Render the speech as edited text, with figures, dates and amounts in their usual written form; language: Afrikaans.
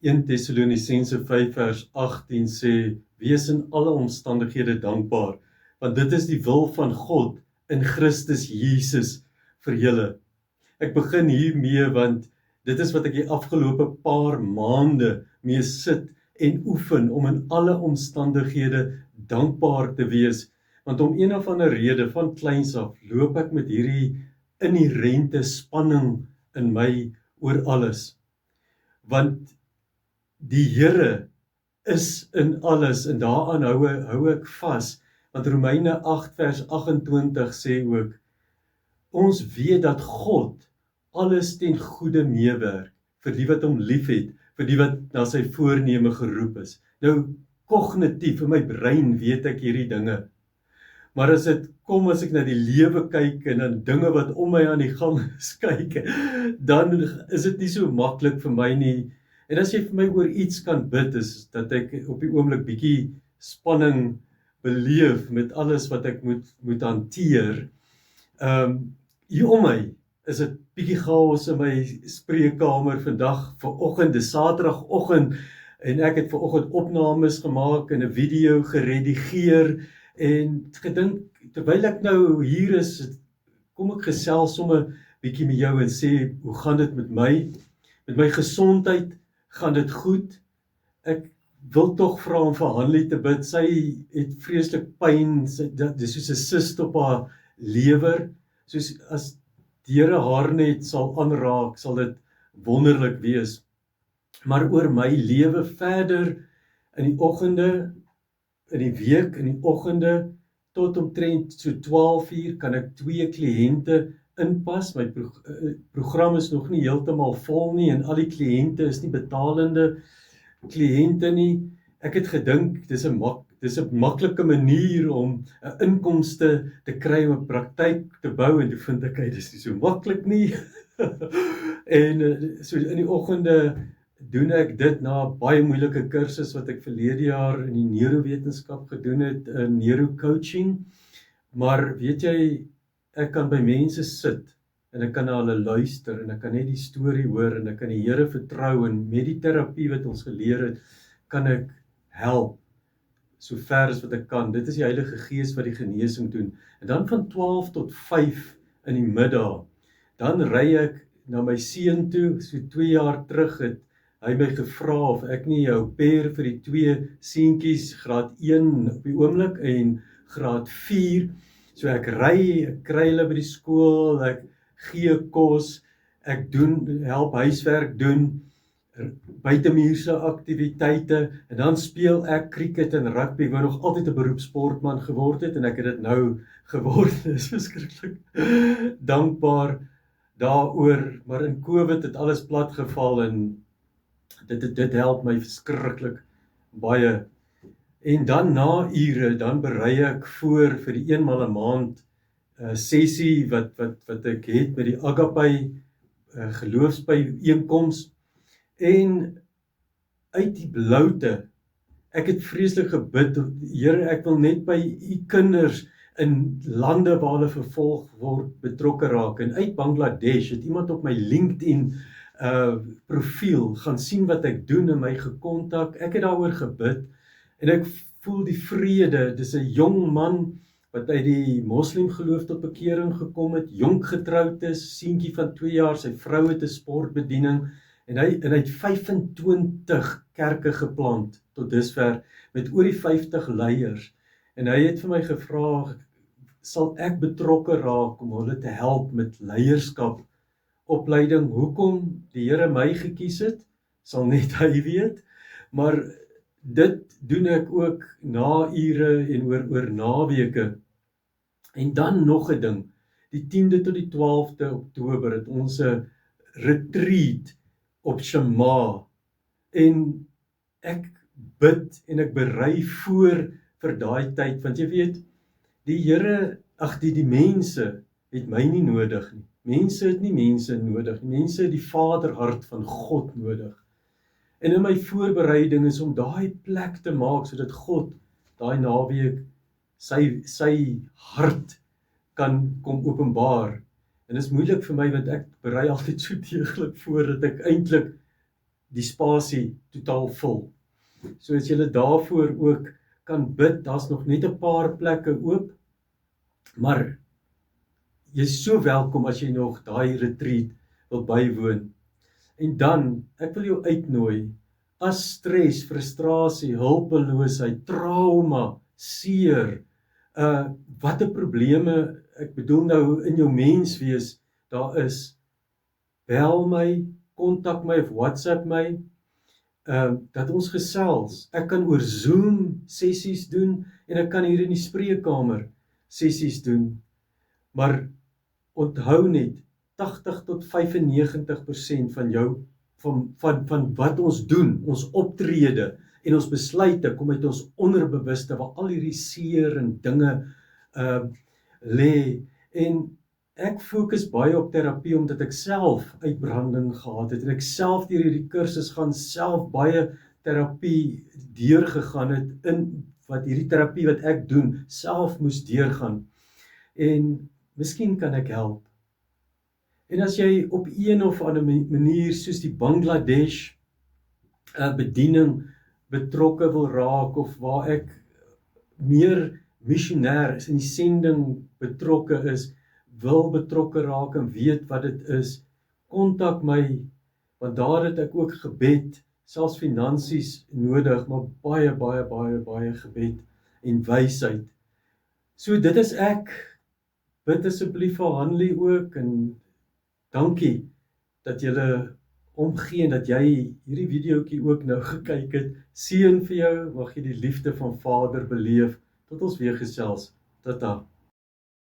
1 Tessalonisense 5 vers 18 sê, wees in alle omstandighede dankbaar, want dit is die wil van God in Christus Jesus vir julle. Ek begin hiermee want dit is wat ek die afgelope paar maande mee sit en oefen om in alle omstandighede dankbaar te wees. Want om een of ander rede van kleins af loop ek met hierdie inherente spanning in my oor alles. Want die Here is in alles en daaraan hou ek vas. Want Romeine 8 vers 28 sê ook, ons weet dat God alles ten goeie meewerk vir die wat hom liefhet, vir die wat na sy voorneme geroep is. Nou, kognitief in my brein weet ek hierdie dinge. Maar as dit kom as ek na die lewe kyk en dan dinge wat om my aan die gang is kyk, dan is dit nie so maklik vir my nie. En as jy vir my oor iets kan bid, is dat ek op die oomblik bietjie spanning beleef met alles wat ek moet hanteer. Hier om my is dit bietjie chaos in my spreekkamer vandag, vanoggend, dis Saterdagoggend, en ek het vanoggend opnames gemaak en 'n video geredigeer, en gedink, terwyl ek nou hier is, kom ek gesels sommer bietjie met jou en sê, hoe gaan dit met my? Met my gesondheid, gaan dit goed? Ek wil tog vra om vir Hanlie te bid, sy het vreeslik pyn, dis soos 'n cyst op haar lewer, soos as die Here haar net sal aanraak, sal dit wonderlik wees. Maar oor my lewe verder, in die oggende, in die week, in die oggende, tot omtrent so 12 uur, kan ek 2 kliënte inpas. My program is nog nie heeltemal vol nie, en al die kliënte is nie betalende kliënte nie. Ek het gedink, dis 'n maklike manier om 'n inkomste te kry om 'n praktyk te bou, en toe vind ek, dis nie so maklik nie. En so in die oggende doen ek dit na 'n baie moeilike kursus wat ek verlede jaar in die neurowetenskap gedoen het, in neurocoaching. Maar weet jy, ek kan by mense sit, en ek kan na hulle luister, en ek kan net die storie hoor, en ek kan die Here vertrou, en met die terapie wat ons geleer het, kan ek help, so ver as wat ek kan. Dit is die Heilige Gees wat die genesing doen. En dan van 12 tot 5 in die middag, dan ry ek na my seun toe. So 2 jaar terug het hy my gevra of ek nie 'n au pair vir die 2 seentjies, graad 1 op die oomblik en graad 4. So ek ry, ek kry hulle by die skool, ek gee kos, ek help huiswerk doen, buitemuurse aktiwiteite, en dan speel ek cricket en rugby, wat nog altyd 'n beroepssportman geword het, en ek het dit nou geword, is verskriklik dankbaar daaroor, maar in COVID het alles platgeval, en dit help my verskriklik baie. En dan na ure, dan berei ek voor vir die 1 maal 'n maand sessie wat ek het met die Agape geloofsbyeenkoms. En uit die bloute, ek het vreeslik gebid, Here, ek wil net by u kinders in lande waar hulle vervolg word betrokke raak. En uit Bangladesh het iemand op my LinkedIn profiel gaan sien wat ek doen en my gekontak. Ek het daaroor gebid en ek voel die vrede. Dis 'n jong man wat uit die moslim geloof tot bekering gekom het, jonk getroud is, seentjie van 2 jaar, sy vrou het 'n sportbediening. En hy het 25 kerke geplant tot dusver met oor die 50 leiers. En hy het vir my gevra, sal ek betrokke raak om hulle te help met leierskap, opleiding? Hoekom die Here my gekies het, sal net hy weet. Maar dit doen ek ook na ure en oor naweke. En dan nog 'n ding, die 10de tot die 12de Oktober het ons 'n retreat op Shema, en ek bid en ek berei voor vir daai tyd, want jy weet, die Here, die mense het my nie nodig nie. Mense het nie mense nodig nie. Mense het die Vaderhart van God nodig. En in my voorbereiding is om daai plek te maak, sodat God daai naweek sy hart kan kom openbaar. En dit is moeilik vir my, want ek berei altyd so deeglik voor, dat ek eintlik die spasie totaal vul. So as julle daarvoor ook kan bid, daar's nog net 'n paar plekke oop, maar jy is so welkom as jy nog daai retreat wil bywoon. En dan, ek wil jou uitnooi, as stres, frustrasie, hulpeloosheid, trauma, seer, watter probleme, ek bedoel nou in jou menswees, daar is, bel my, kontak my of WhatsApp my, dat ons gesels. Ek kan oor Zoom sessies doen, en ek kan hier in die spreekkamer sessies doen, maar onthou net, 80 tot 95% van jou, van wat ons doen, ons optrede, en ons besluite, kom uit ons onderbewuste, waar al hierdie seer en dinge lê, en ek fokus baie op terapie, omdat ek self uitbranding gehad het, en ek self deur hierdie kursus gaan, self baie terapie deurgegaan het, in wat hierdie terapie wat ek doen, self moes deurgaan, en miskien kan ek help. En as jy op een of ander manier, soos die Bangladesh bediening betrokke wil raak, of waar ek meer missionêr is, in die sending betrokke is, wil betrokke raak en weet wat dit is, kontak my, want daar het ek ook gebed, selfs finansies nodig, maar baie gebed en wysheid. So dit is ek, bid asseblief vir Hanlie ook, en dankie dat julle omgee en dat jy hierdie videoetjie ook nou gekyk het. Seën vir jou, mag jy die liefde van Vader beleef, tot ons weer gesels. Tata.